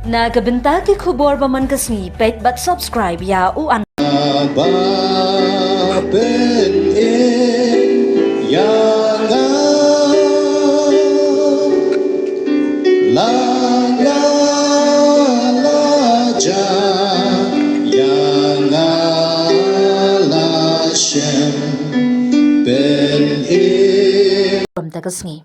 Nagabenta ki khubor ba man kasni pet but subscribe ya u an kasni.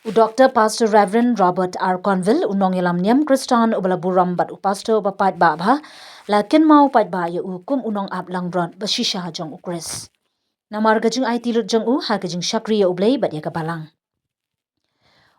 U Dr. Pastor Reverend Robert R. Cunville unong ilam niam Christian ubala burom bat u pastor ba pat ba bha la Kynmaw pat ba ya u kum unong ap Langbrot ba Shisha jong u Khrist. Namar gajing IT lut jong u ha gajing shakri ya ublay bat ya kabalang.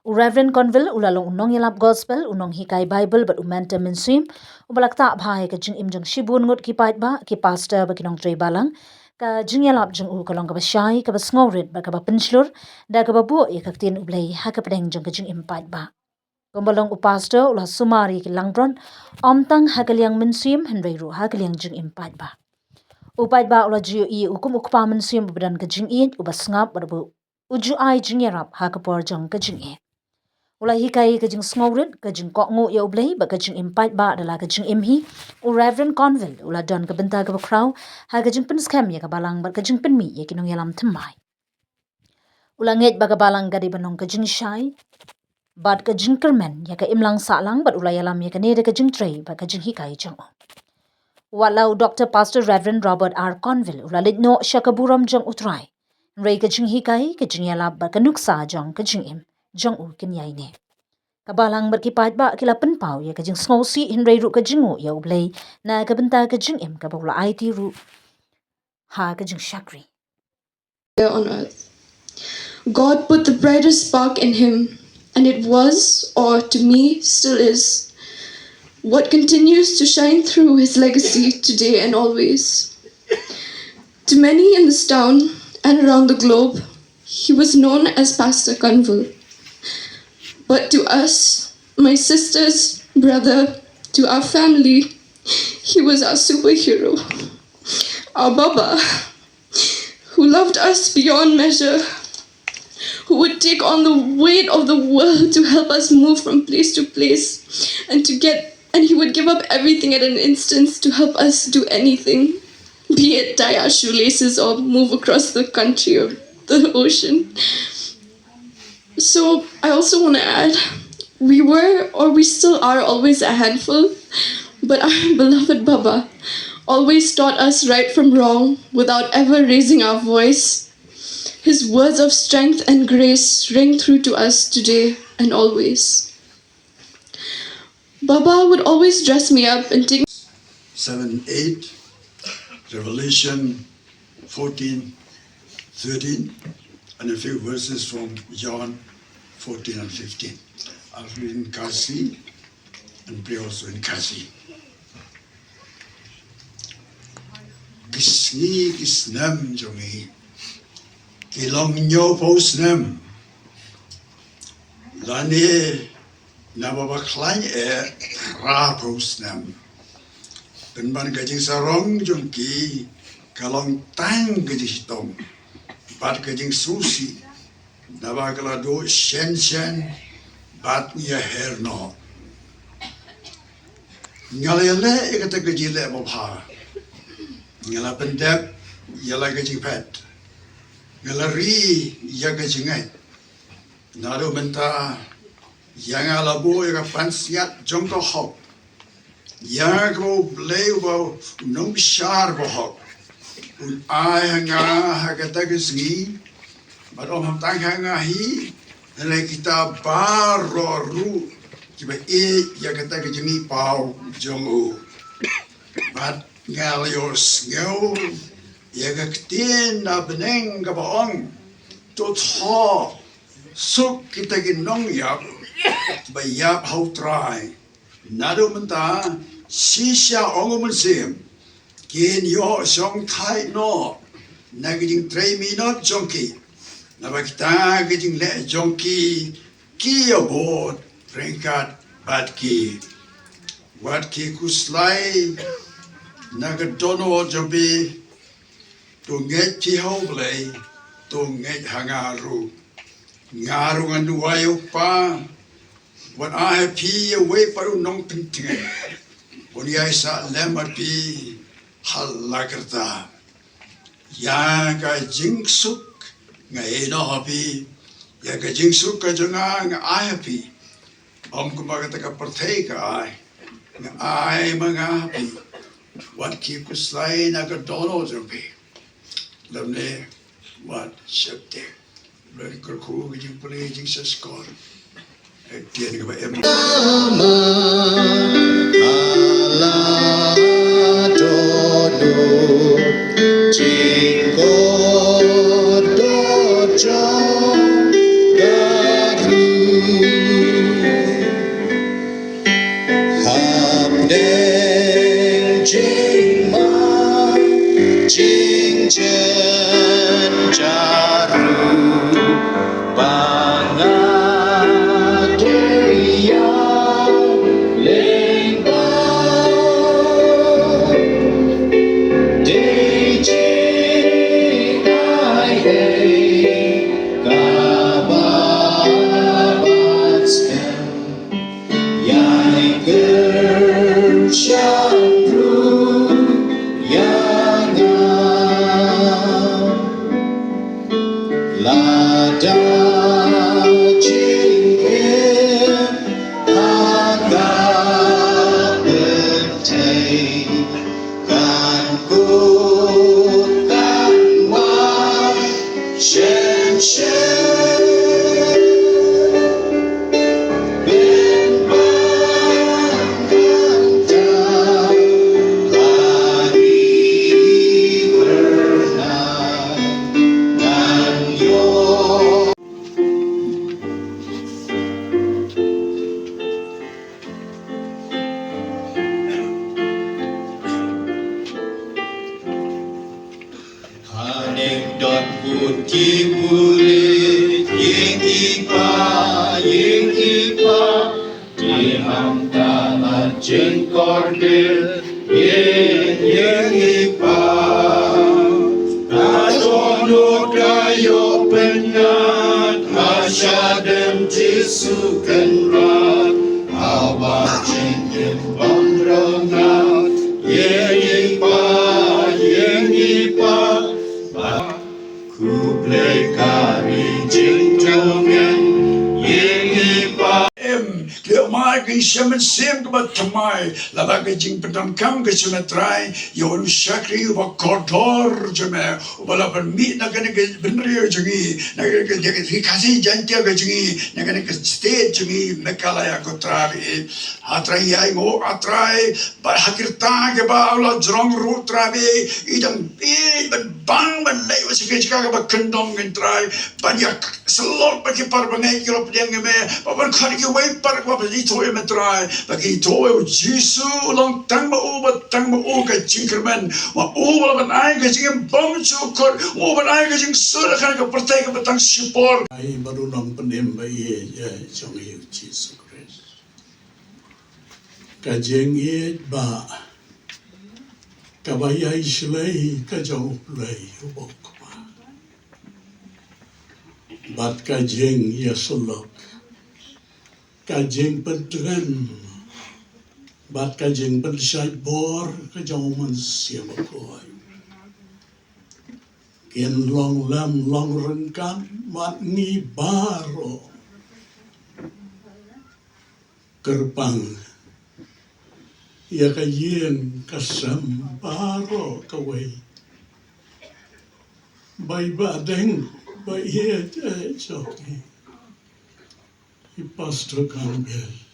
U Reverend Cunville ulalong unong ilap gospel unong hikai Bible bat u mentor minsim ubalak ta bha ya gajing im jong shibun ngut ki pat ba ki pastor ba kinong tre balang ka jingyalap jeng u kalong ka basyai ka basngawrit ba ka bapenslur da ka babu ya kaktin ublay ha ka pedeng jeng ka jing impat ba. Kumbalong u pastor ulah sumari ki Langbrot omtang ha kaliang minsim henry ru ha kaliang jeng impat ba. Upat ba ulah jiyo i ukum ukpa minsim badan ka jing it u basngap babu uju ai jingyarap ha ka por jeng ka jing it. Ulah hikai ka jing sngorit ka jing kok ngu ya ublay ba ka jing impat ba adalah ka jing imhi u Reverend Cunville ulah don ka benta ka bakraw ha ka jing penskem ya ka balang ba ka jing penmi ya kinong yalam temai. Ulah nget ba ka balang gadi banong ka jing syai bat ka jing kermen ya ka imlang salang bat ulah yalam ya ka neda ka jing tray ba ka jing hikai jang. Walau Dr. Pastor Reverend Robert R. Cunville ulah litno sya ka burom jang utray. Ray ka jing hikai ka jing yalap ba ka nuksa jang ka jing im. Jong u kinyay ne. Kabalang berkipat ba kila penpau ya kajing sngosi hinray ru kajingu ya ublay na kabenta kajing im kabawla IT ru ha kajing shakri. On earth. God put the brightest spark in him, and it was, or to me still is, what continues to shine through his legacy today and always. To many in this town and around the globe, he was known as Pastor Cunville. But to us, my sisters, brother, to our family, he was our superhero, our Baba, who loved us beyond measure, who would take on the weight of the world to help us move from place to place, and he would give up everything at an instant to help us do anything, be it tie our shoelaces or move across the country or the ocean. So I also want to add, we were, or we still are, always a handful, but our beloved Baba always taught us right from wrong without ever raising our voice. His words of strength and grace ring through to us today and always. Baba would always dress me up and take 7:8, Revelation 14:13, and a few verses from John 14 and 15. I'll read in Kasi and pray also in Kasi. Gisni gisnem jongi, kilong nyo posnem, lani nababaklan ra posnem. Penban gajing sarong jongki, kalong tang gajing tong, bat gajing susi, nabakalado shen bat niya herno. Ngalayale ikata gajile mabha. Ngala pendep yala gajing pet. Ngalari ya gajing ay. Nado menta yang alabo ya pansiat jongko hok. Yang ko blay ba nong shar ba hok. Un ay hanga hakata gazingi. Barom ham tang hanga hi. Nalai kita baru kiba ya kata gajini pau jongu. Bat ngalios ngau ya kaktin na beneng kabaong tot ho suk kita ginong yap ba yap how try nado menta Shisha ongumun sim kin yo song thai no naging 3 minute jonki nabakita gajing le jonki ki abot ringkat batki watki kuslai nagadono jobi to nget ki hoblay to nget hangaru ngaru nganuayo pa When I pee away paru nong penting. When I sa lemar pi hal lagerta. Ya ka jingsuk nga eno happy. Ya ka jingsuk ka junga nga I happy. Kumbaga ka pertay ka ay. Nga ay mga happy. What keep us line na ka dono happy. Lamne what shakti. Lari kurku jing pulay jing sa skor. Tiyan ka ba em. Shaman sim kabat tamai labaga jing pedam kam ke semetrai yon shakri uba kotor jeme ubala ban mi na kene ke benrio jungi na kene ke kasi jantia ke jungi na kene ke state jungi mekalaya kotrabi atrai ai mo atrai ba hakirta ke ba ula jrong ru trabi idam ban bang ban lai wasike chika ba kendong entrai banyak selok bagi parbangai kilo pedang me ba ban khari ke wai par ba di toy metrai bagi toy jisu long tang ba u ka jingkerman wa u ba ban ai ka jing bom chukor u ban ai ka jing sur kan ka pertai ka batang sipor ai baru nang penem ba ye chong ye jisu Khrist ka jing ye ba ka ba ya islay ka jong lay bok bat ka jing ya sulok kajing pentren bat kajing pensai bor kajauman siapa koi kian long lam long rengkan mat ni baro gerbang ya kayen kasam baro kawai bai badeng bai ye choki Pastor Cunville.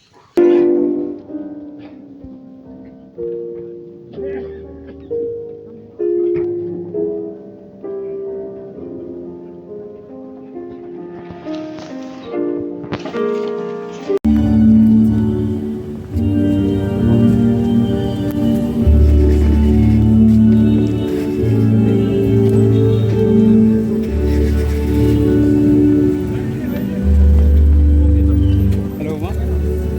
Hello, Ma.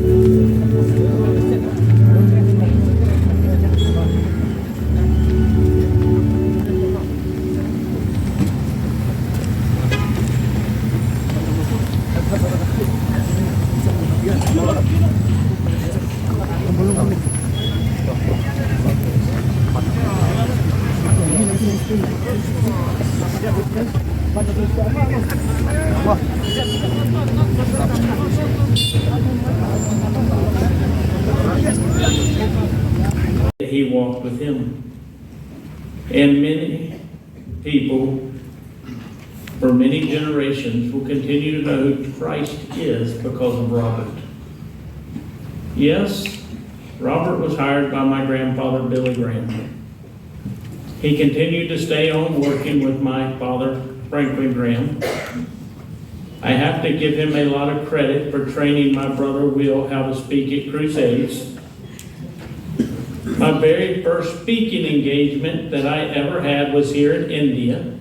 he walked with him. And many people for many generations will continue to know who Christ is because of Robert. Yes, Robert was hired by my grandfather, Billy Graham. He continued to stay on working with my father, Franklin Graham. I have to give him a lot of credit for training my brother Will how to speak at crusades. My very first speaking engagement that I ever had was here in India.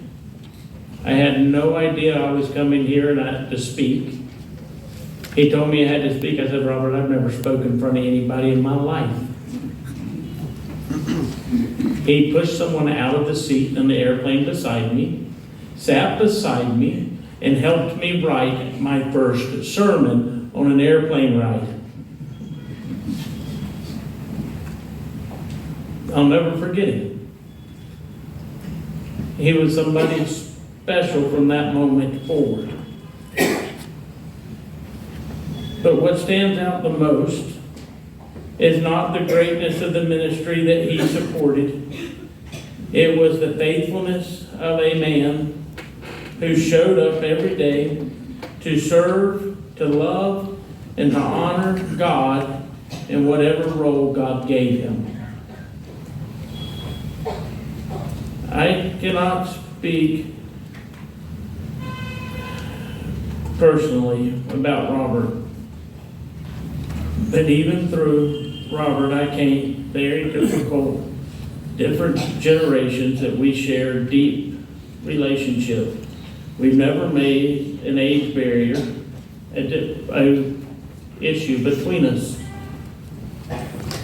I had no idea I was coming here and I had to speak. He told me I had to speak. I said, Robert, I've never spoken in front of anybody in my life. He pushed someone out of the seat in the airplane beside me, sat beside me, and helped me write my first sermon on an airplane ride. I'll never forget it. He was somebody special from that moment forward. But what stands out the most is not the greatness of the ministry that he supported. It was the faithfulness of a man who showed up every day to serve, to love, and to honor God in whatever role God gave him. I cannot speak personally about Robert, but even through Robert, I came very difficult, different generations that we share deep relationship. We've never made an age barrier a issue between us.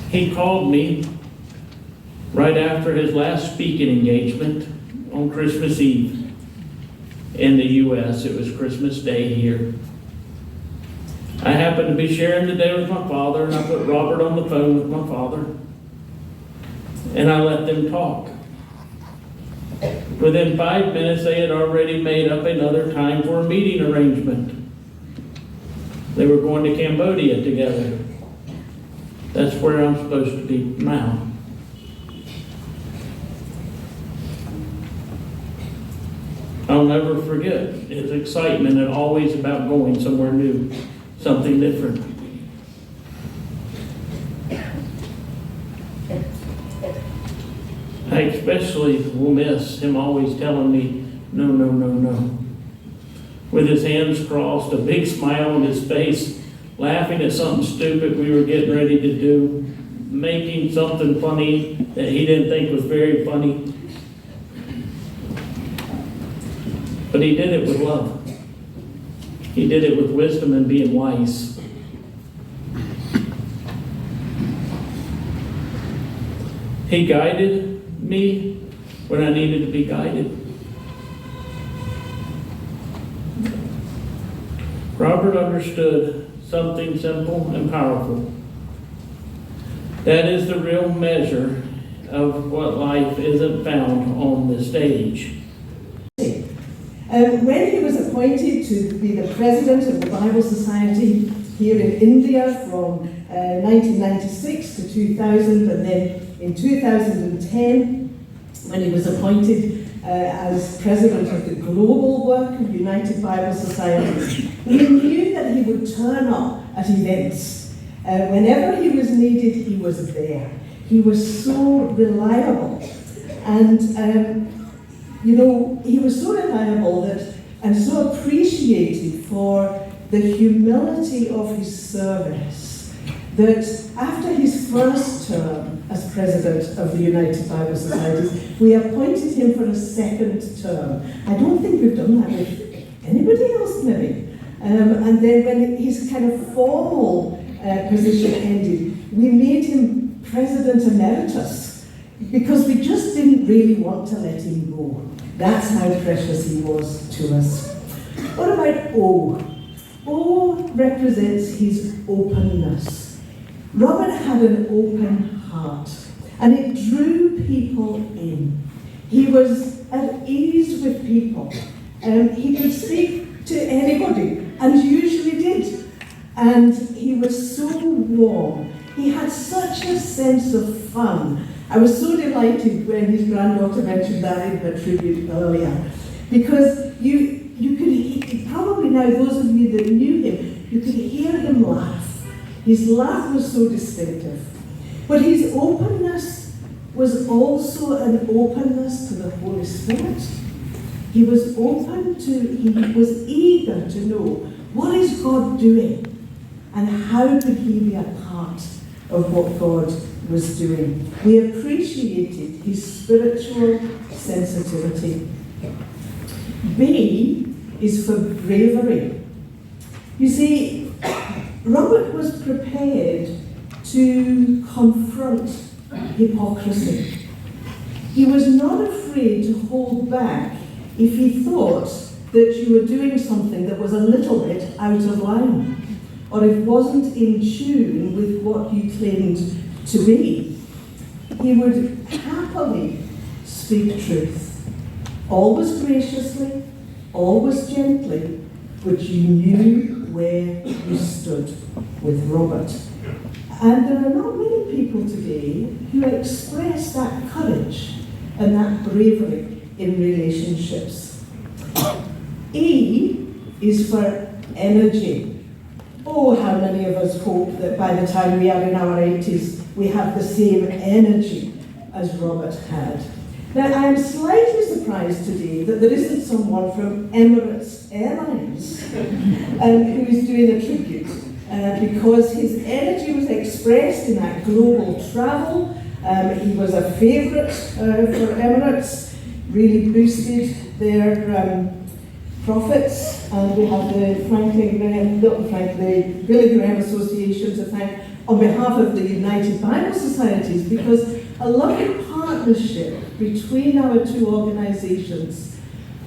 He called me right after his last speaking engagement on Christmas Eve in the U.S. It was Christmas Day here. I happened to be sharing the day with my father, and I put Robert on the phone with my father, and I let them talk. Within 5 minutes, they had already made up another time for a meeting arrangement. They were going to Cambodia together. That's where I'm supposed to be now. I'll never forget his excitement and always about going somewhere new, something different. I especially will miss him always telling me, no, no, no, no. With his hands crossed, a big smile on his face, laughing at something stupid we were getting ready to do, making something funny that he didn't think was very funny. But he did it with love. He did it with wisdom and being wise. He guided me when I needed to be guided. Robert understood something simple and powerful. That is the real measure of what life isn't found on the stage. When he was appointed to be the president of the Bible Society here in India from 1996 to 2000, and then in 2010, when he was appointed as president of the global work of United Bible Society, he knew that he would turn up at events. Whenever he was needed, he was there. He was so reliable. And he was so reliable and so appreciated for the humility of his service that after his first term as president of the United Bible Societies, we appointed him for a second term. I don't think we've done that with anybody else, maybe. And then when his kind of formal position ended, we made him president emeritus because we just didn't really want to let him go. That's how precious he was to us. What about O? O represents his openness. Robert had an open heart, and it drew people in. He was at ease with people. He could speak to anybody, and usually did. And he was so warm. He had such a sense of fun I was so delighted when his granddaughter mentioned that in her tribute earlier, because you could hear, probably now those of you that knew him, you could hear him laugh. His laugh was so distinctive. But his openness was also an openness to the Holy Spirit. He was he was eager to know, what is God doing? And how could he be a part of what God was doing? We appreciated his spiritual sensitivity. B is for bravery. You see, Robert was prepared to confront hypocrisy. He was not afraid to hold back if he thought that you were doing something that was a little bit out of line, or it wasn't in tune with what you claimed to be. He would happily speak truth, always graciously, always gently, but you knew where you stood with Robert. And there are not many people today who express that courage and that bravery in relationships. E is for energy. Oh, how many of us hope that by the time we are in our 80s, we have the same energy as Robert had. Now, I am slightly surprised today that there isn't someone from Emirates Airlines who is doing a tribute, because his energy was expressed in that global travel. He was a favourite for Emirates, really boosted their profits, and we have the Billy Graham Association to thank on behalf of the United Bible Societies, because a lovely partnership between our two organisations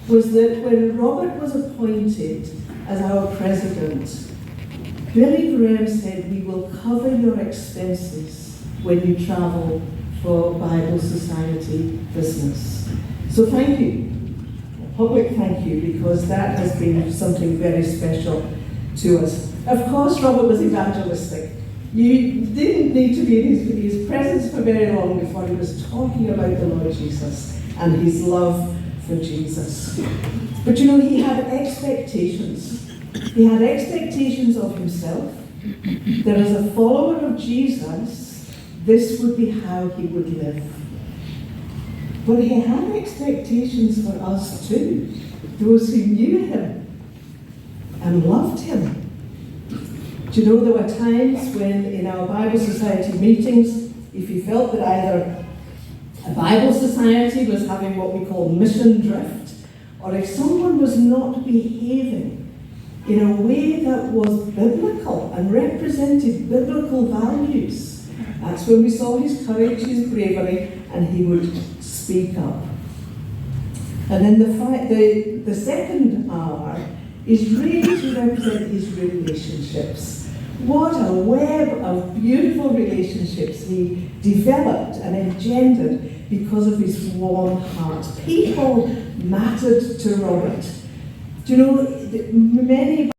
was that when Robert was appointed as our president, Billy Graham said, we will cover your expenses when you travel for Bible Society business. So thank you. Public thank you, because that has been something very special to us. Of course, Robert was evangelistic. You didn't need to be in his presence for very long before he was talking about the Lord Jesus and his love for Jesus. But you know, he had expectations. He had expectations of himself, that as a follower of Jesus, this would be how he would live. But he had expectations for us too, those who knew him and loved him. Do you know, there were times when in our Bible Society meetings, if you felt that either a Bible Society was having what we call mission drift, or if someone was not behaving in a way that was biblical and represented biblical values, that's when we saw his courage, his bravery, and he would speak up. And then the second R is really to represent his relationships. What a web of beautiful relationships he developed and engendered because of his warm heart. People mattered to Robert. Do you know, many